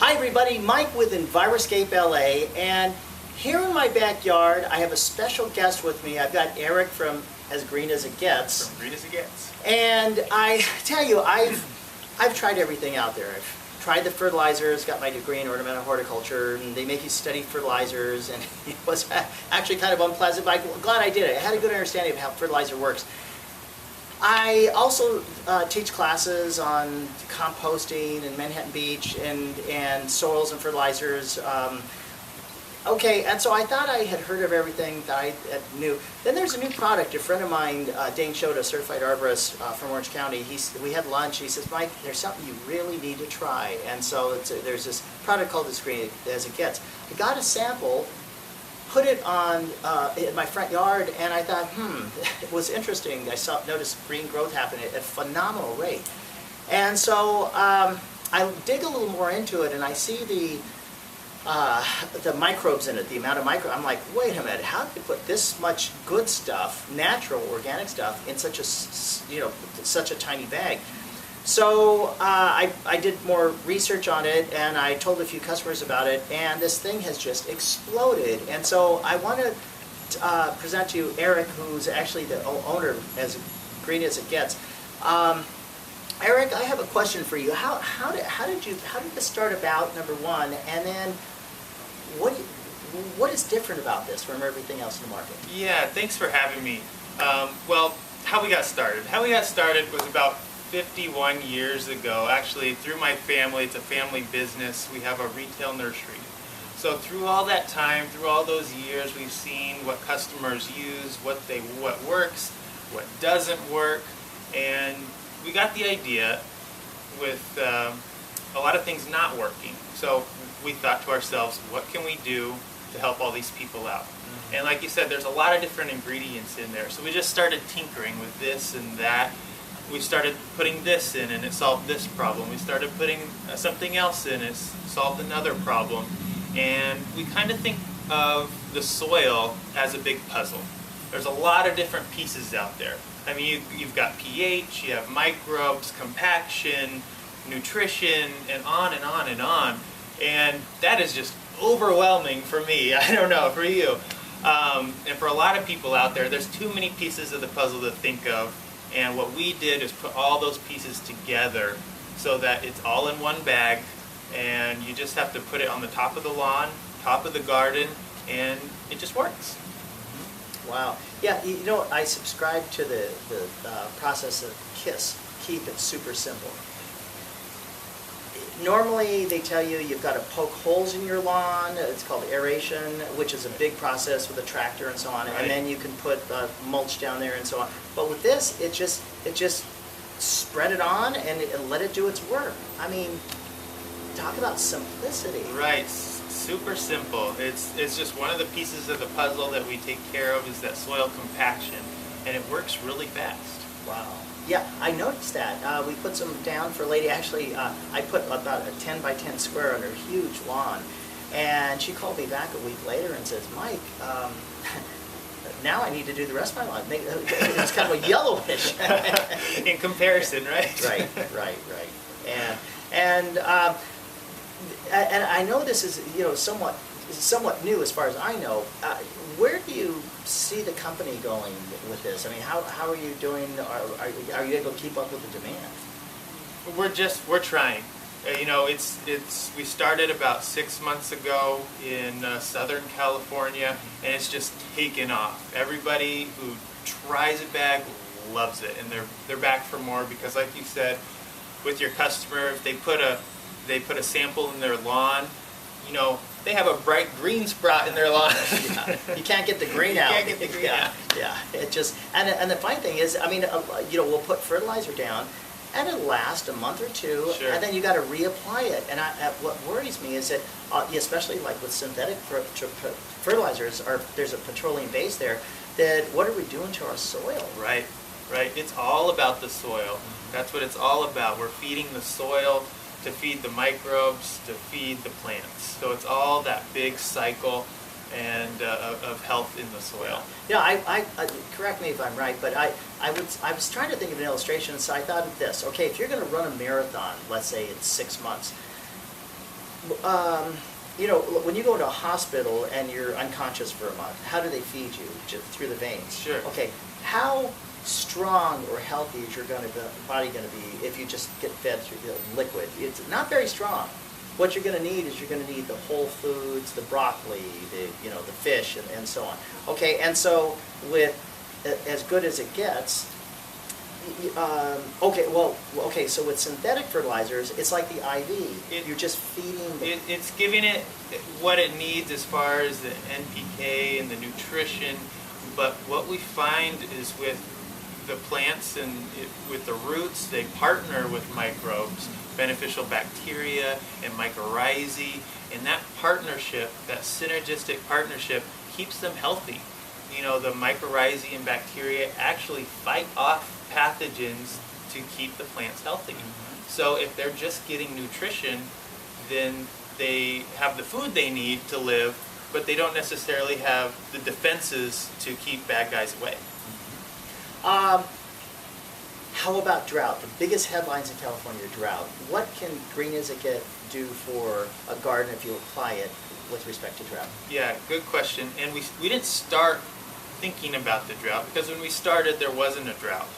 Hi everybody, Mike with Enviroscape LA, and here in my backyard I have a special guest with me. I've got Eric from As Green as It Gets. From Green as It Gets. And I tell you, I've tried everything out there. I've tried the fertilizers, got my degree in ornamental horticulture, and they make you study fertilizers, and it was actually kind of unpleasant, but I'm glad I did it. I had a good understanding of how fertilizer works. I also teach classes on composting in Manhattan Beach and soils and fertilizers. Okay, and so I thought I had heard of everything that I knew. Then there's a new product. A friend of mine, Dane Shota, a certified arborist from Orange County, we had lunch. He says, Mike, there's something you really need to try. And so there's this product called As Green as It Gets. I got a sample, put it on in my front yard, and I thought, it was interesting. I noticed green growth happen at a phenomenal rate. And so I dig a little more into it, and I see the microbes in it, the amount of microbes. I'm like, wait a minute, how did you put this much good stuff, natural, organic stuff, in such a tiny bag? So I did more research on it, and I told a few customers about it, and this thing has just exploded. And so I want to present to you Eric, who's actually the owner of As Green as It Gets. Eric, I have a question for you. How did this start about, number one, and then what is different about this from everything else in the market? Yeah, thanks for having me. Well, how we got started. How we got started was about 51 years ago. Actually, through my family, it's a family business. We have a retail nursery. So through all that time, through all those years, we've seen what customers use, what works, what doesn't work, and we got the idea with a lot of things not working. So we thought to ourselves, what can we do to help all these people out? Mm-hmm. And like you said, there's a lot of different ingredients in there. So we just started tinkering with this and that. We started putting this in and it solved this problem. We started putting something else in, it solved another problem. And we kind of think of the soil as a big puzzle. There's a lot of different pieces out there. I mean, you've got pH, you have microbes, compaction, nutrition, and on and on and on. And that is just overwhelming for me. I don't know, for you. And for a lot of people out there, there's too many pieces of the puzzle to think of. And what we did is put all those pieces together so that it's all in one bag, and you just have to put it on the top of the lawn, top of the garden, and it just works. Wow. Yeah, you know, I subscribe to the process of KISS, keep it super simple. Normally they tell you you've got to poke holes in your lawn. It's called aeration, which is a big process with a tractor and so on. Right. And then you can put mulch down there and so on. But with this, it just spread it on and let it do its work. I mean, talk about simplicity. Right. Super simple. It's just one of the pieces of the puzzle that we take care of is that soil compaction, and it works really fast. Wow. Yeah, I noticed that. We put some down for a lady. Actually, I put about a 10 by 10 square on her huge lawn, and she called me back a week later and says, Mike, now I need to do the rest of my lawn. It's kind of a yellowish. In comparison, right? Right. And I know this is somewhat new as far as I know. Where do you see the company going with this? I mean, how are you doing? Are you able to keep up with the demand? We're trying. We started about 6 months ago in Southern California, and it's just taken off. Everybody who tries a bag loves it, and they're back for more because, like you said, with your customer, if they put a sample in their lawn, they have a bright green sprout in their lawn. Yeah. You can't get the green out. You can't get the green out. Yeah. It just and the funny thing is, I mean, we'll put fertilizer down, and it'll last a month or two, sure. And then you got to reapply it. And what worries me is that, especially like with synthetic fertilizers, there's a petroleum base there. That what are we doing to our soil? Right. It's all about the soil. That's what it's all about. We're feeding the soil to feed the microbes, to feed the plants. So it's all that big cycle and of health in the soil. Yeah, I correct me if I'm right, but I was trying to think of an illustration, so I thought of this. Okay, if you're going to run a marathon, let's say it's 6 months, You know, when you go to a hospital and you're unconscious for a month, how do they feed you? Just through the veins. Sure. Okay. How strong or healthy is your body going to be if you just get fed through the liquid? It's not very strong. What you're going to need is you're going to need the whole foods, the broccoli, the fish, and so on. Okay. And so with as good as it gets. Okay, so with synthetic fertilizers, it's like the IV. You're just feeding it's giving it what it needs as far as the NPK and the nutrition, but what we find is with the plants and with the roots, they partner with microbes, beneficial bacteria and mycorrhizae, and that partnership, that synergistic partnership, keeps them healthy. You know, the mycorrhizae and bacteria actually fight off pathogens to keep the plants healthy. So if they're just getting nutrition, then they have the food they need to live, but they don't necessarily have the defenses to keep bad guys away. How about drought? The biggest headlines in California are drought. What can Green As It Gets do for a garden if you apply it with respect to drought? Yeah, good question. And we didn't start thinking about the drought because when we started there wasn't a drought.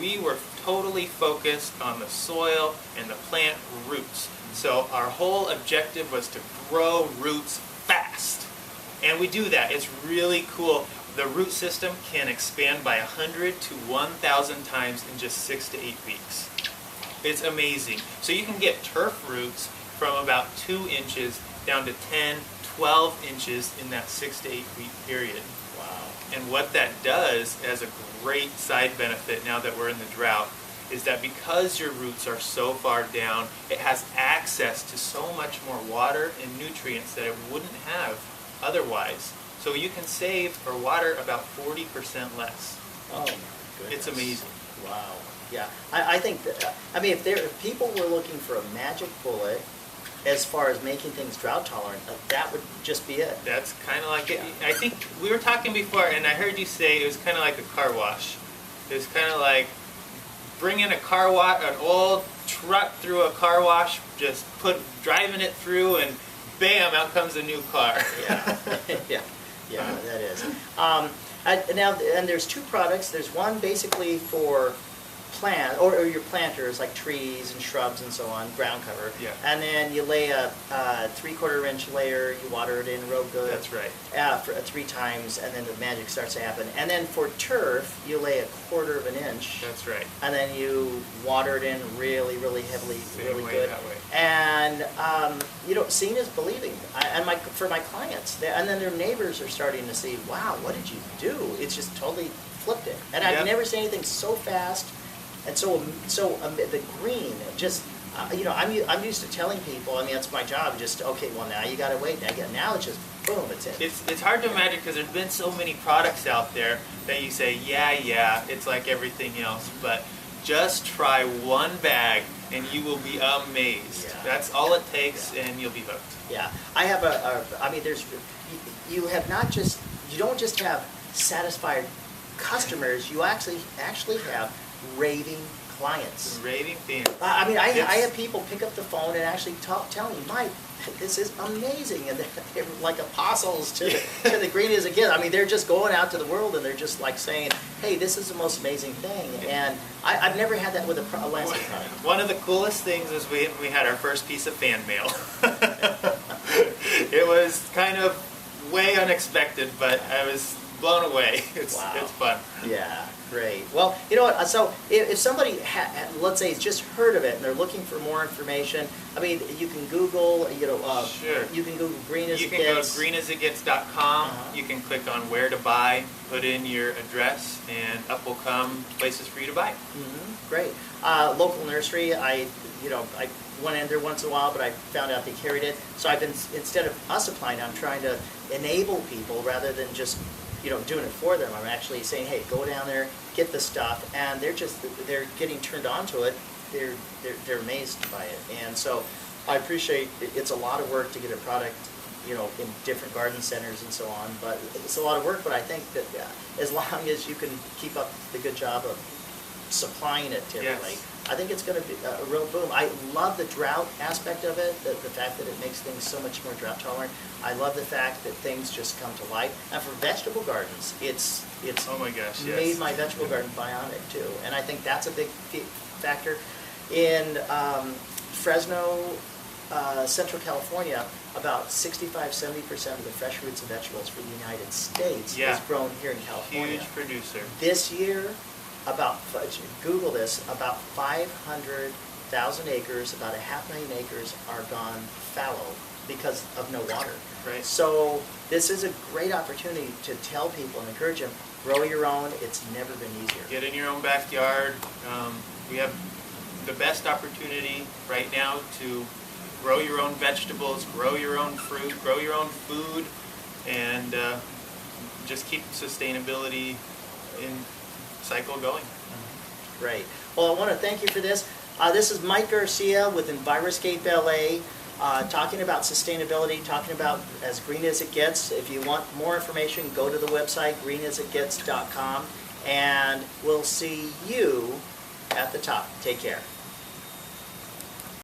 We were totally focused on the soil and the plant roots. So our whole objective was to grow roots fast. And we do that. It's really cool. The root system can expand by 100 to 1,000 times in just 6 to 8 weeks. It's amazing. So you can get turf roots from about 2 inches down to 10, 12 inches in that 6 to 8 week period. Wow. And what that does as a great side benefit now that we're in the drought is that because your roots are so far down, it has access to so much more water and nutrients that it wouldn't have otherwise. So you can save or water about 40% less. Oh my goodness. It's amazing. Wow. Yeah. I think that, if people were looking for a magic bullet as far as making things drought tolerant, that would just be it. That's kind of like it. I think we were talking before, and I heard you say it was kind of like a car wash. It was kind of like bringing a car wash, an old truck through a car wash, just driving it through, and bam, out comes a new car. Yeah. Yeah, that is. And there's 2 products. There's one basically for plant or your planters like trees and shrubs and so on, ground cover. Yeah. And then you lay a 3/4 inch layer. You water it in real good. That's right. For 3 times, and then the magic starts to happen. And then for turf, you lay 1/4 inch. That's right. And then you water it in really, really heavily, really good. That way. And seeing is believing. For my clients, and then their neighbors are starting to see, wow, what did you do? It's just totally flipped it. And I've never seen anything so fast. And so the green, just, I'm used to telling people, it's my job, just, okay, well, now you got to wait. Now it's just, boom, it's in. It's hard to imagine because there's been so many products out there that you say, yeah, it's like everything else. But just try one bag and you will be amazed. Yeah. That's all it takes and you'll be hooked. Yeah. I have you don't just have satisfied customers, you actually have raving clients. Raving fans. I have people pick up the phone and actually tell me, Mike, this is amazing, and they're like apostles to the Green As It Gets. They're just going out to the world and they're just like saying, hey, this is the most amazing thing. And I've never had that with a landscape product. One of the coolest things is we had our first piece of fan mail. It was kind of way unexpected, but I was blown away. It's fun. Yeah, great. Well, you know what? So if somebody, let's say, has just heard of it and they're looking for more information, you can Google, Sure. You can Google Green As It Gets. You can go to greenasitgets.com. You can click on where to buy, put in your address, and up will come places for you to buy. Mm-hmm. Great. Local nursery, I went in there once in a while, but I found out they carried it. So I've been, instead of us applying, I'm trying to enable people rather than just doing it for them. I'm actually saying, hey, go down there, get the stuff, and they're getting turned on to it. They're amazed by it, and so I appreciate it's a lot of work to get a product, in different garden centers and so on. But it's a lot of work. But I think that as long as you can keep up the good job of supplying it to everybody, I think it's going to be a real boom. I love the drought aspect of it, the fact that it makes things so much more drought tolerant. I love the fact that things just come to life. And for vegetable gardens, it's oh my gosh, yes. made my vegetable garden bionic too. And I think that's a big factor. In Fresno, Central California, about 65–70% of the fresh fruits and vegetables for the United States is grown here in California. Huge producer. This year, Google this, about 500,000 acres, about 500,000 acres are gone fallow because of no water. Right. So this is a great opportunity to tell people and encourage them, grow your own. It's never been easier. Get in your own backyard. We have the best opportunity right now to grow your own vegetables, grow your own fruit, grow your own food, and just keep sustainability in cycle going. Great. Well, I want to thank you for this. This is Mike Garcia with Enviroscape LA, talking about sustainability, talking about as green as it gets. If you want more information, go to the website, greenasitgets.com, and we'll see you at the top. Take care.